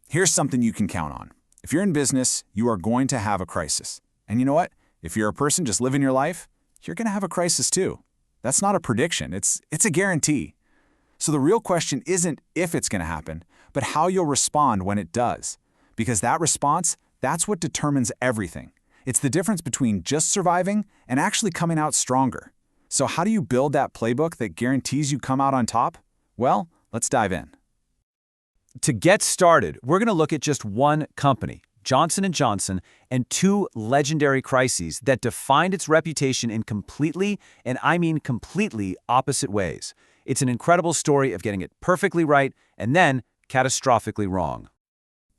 Here's something you can count on. If you're in business, you are going to have a crisis. And you know what? If you're a person just living your life, you're going to have a crisis too. That's not a prediction, it's a guarantee. So the real question isn't if it's going to happen, but how you'll respond when it does. Because that response, that's what determines everything. It's the difference between just surviving and actually coming out stronger. So how do you build that playbook that guarantees you come out on top? Well, let's dive in. To get started, we're going to look at just one company, Johnson & Johnson, and two legendary crises that defined its reputation in completely, and I mean completely, opposite ways. It's an incredible story of getting it perfectly right and then catastrophically wrong.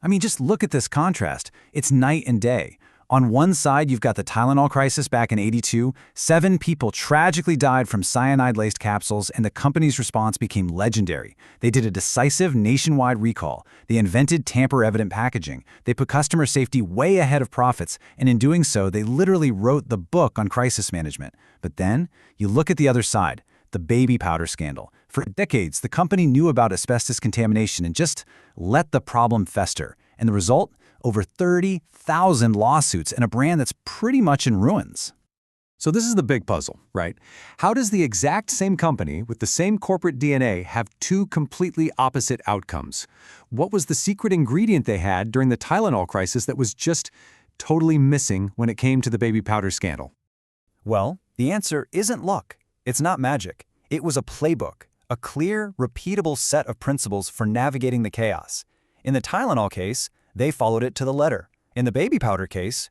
I mean, just look at this contrast. It's night and day. On one side, you've got the Tylenol crisis back in '82. 7 people tragically died from cyanide-laced capsules, and the company's response became legendary. They did a decisive nationwide recall. They invented tamper-evident packaging. They put customer safety way ahead of profits, and in doing so, they literally wrote the book on crisis management. But then, you look at the other side, the baby powder scandal. For decades, the company knew about asbestos contamination and just let the problem fester. And the result? Over 30,000 lawsuits and a brand that's pretty much in ruins. So this is the big puzzle, right? How does the exact same company with the same corporate DNA have two completely opposite outcomes? What was the secret ingredient they had during the Tylenol crisis that was just totally missing when it came to the baby powder scandal? Well, the answer isn't luck. It's not magic. It was a playbook, a clear, repeatable set of principles for navigating the chaos. In the Tylenol case, they followed it to the letter. In the baby powder case,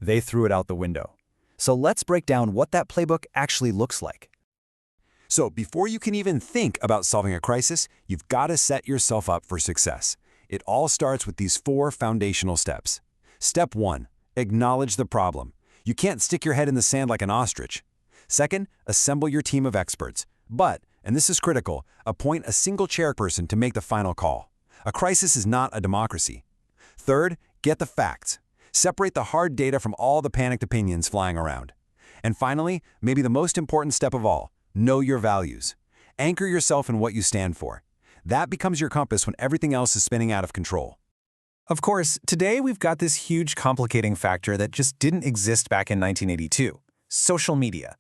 they threw it out the window. So let's break down what that playbook actually looks like. So before you can even think about solving a crisis, you've got to set yourself up for success. It all starts with these 4 foundational steps. Step 1, acknowledge the problem. You can't stick your head in the sand like an ostrich. Second, assemble your team of experts. But, and this is critical, appoint a single chairperson to make the final call. A crisis is not a democracy. Third, get the facts. Separate the hard data from all the panicked opinions flying around. And finally, maybe the most important step of all, know your values. Anchor yourself in what you stand for. That becomes your compass when everything else is spinning out of control. Of course, today we've got this huge complicating factor that just didn't exist back in 1982. Social media.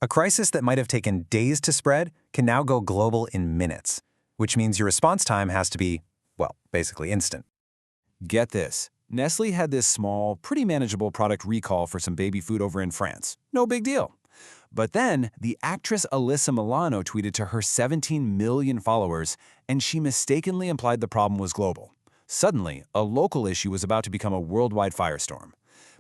A crisis that might have taken days to spread can now go global in minutes, which means your response time has to be, well, basically instant. Get this. Nestle had this small, pretty manageable product recall for some baby food over in France. No big deal. But then, the actress Alyssa Milano tweeted to her 17 million followers, and she mistakenly implied the problem was global. Suddenly, a local issue was about to become a worldwide firestorm.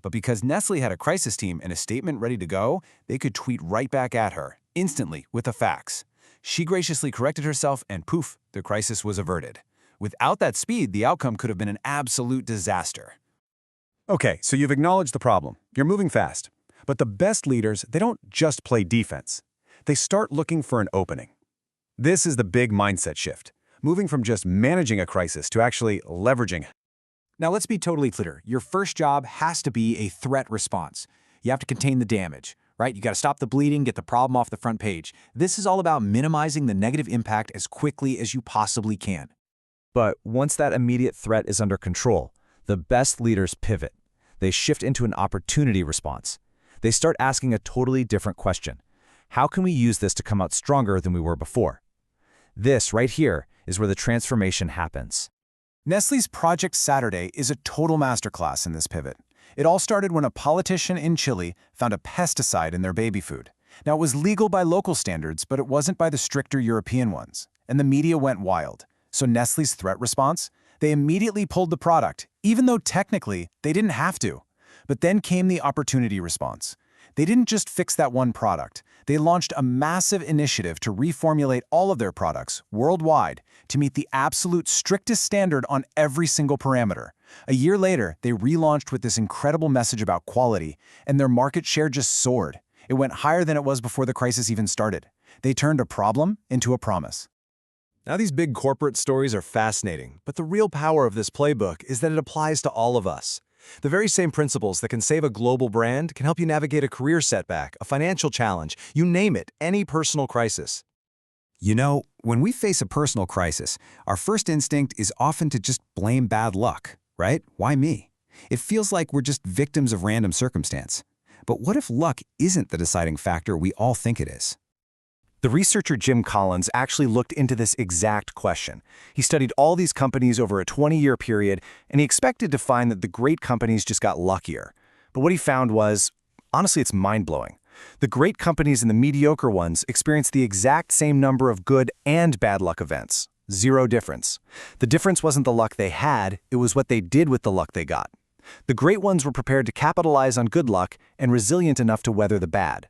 But because Nestle had a crisis team and a statement ready to go, they could tweet right back at her, instantly, with the facts. She graciously corrected herself, and poof, the crisis was averted. Without that speed, the outcome could have been an absolute disaster. Okay, so you've acknowledged the problem. You're moving fast. But the best leaders, they don't just play defense. They start looking for an opening. This is the big mindset shift, moving from just managing a crisis to actually leveraging it. Now let's be totally clear. Your first job has to be a threat response. You have to contain the damage, right? You got to stop the bleeding, get the problem off the front page. This is all about minimizing the negative impact as quickly as you possibly can. But once that immediate threat is under control, the best leaders pivot. They shift into an opportunity response. They start asking a totally different question. How can we use this to come out stronger than we were before? This right here is where the transformation happens. Nestle's Project Saturday is a total masterclass in this pivot. It all started when a politician in Chile found a pesticide in their baby food. Now, it was legal by local standards, but it wasn't by the stricter European ones, and the media went wild. So Nestle's threat response? They immediately pulled the product, even though technically they didn't have to. But then came the opportunity response. They didn't just fix that one product. They launched a massive initiative to reformulate all of their products worldwide to meet the absolute strictest standard on every single parameter. A year later, they relaunched with this incredible message about quality, and their market share just soared. It went higher than it was before the crisis even started. They turned a problem into a promise. Now, these big corporate stories are fascinating, but the real power of this playbook is that it applies to all of us. The very same principles that can save a global brand can help you navigate a career setback, a financial challenge, you name it, any personal crisis. You know, when we face a personal crisis, our first instinct is often to just blame bad luck, right? Why me? It feels like we're just victims of random circumstance. But what if luck isn't the deciding factor we all think it is? The researcher Jim Collins actually looked into this exact question. He studied all these companies over a 20-year period, and he expected to find that the great companies just got luckier. But what he found was, honestly, it's mind-blowing. The great companies and the mediocre ones experienced the exact same number of good and bad luck events. Zero difference. The difference wasn't the luck they had, it was what they did with the luck they got. The great ones were prepared to capitalize on good luck and resilient enough to weather the bad.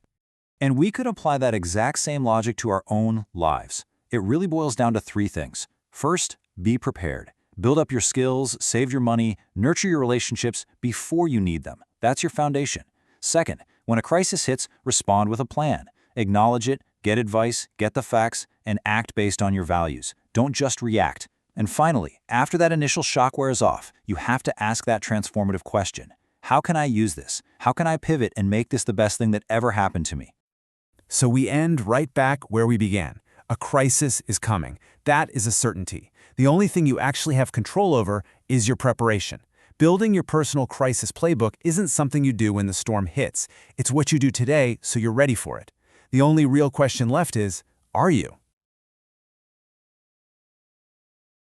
And we could apply that exact same logic to our own lives. It really boils down to three things. First, be prepared. Build up your skills, save your money, nurture your relationships before you need them. That's your foundation. Second, when a crisis hits, respond with a plan. Acknowledge it, get advice, get the facts, and act based on your values. Don't just react. And finally, after that initial shock wears off, you have to ask that transformative question. How can I use this? How can I pivot and make this the best thing that ever happened to me? So we end right back where we began. A crisis is coming. That is a certainty. The only thing you actually have control over is your preparation. Building your personal crisis playbook isn't something you do when the storm hits. It's what you do today so you're ready for it. The only real question left is, are you?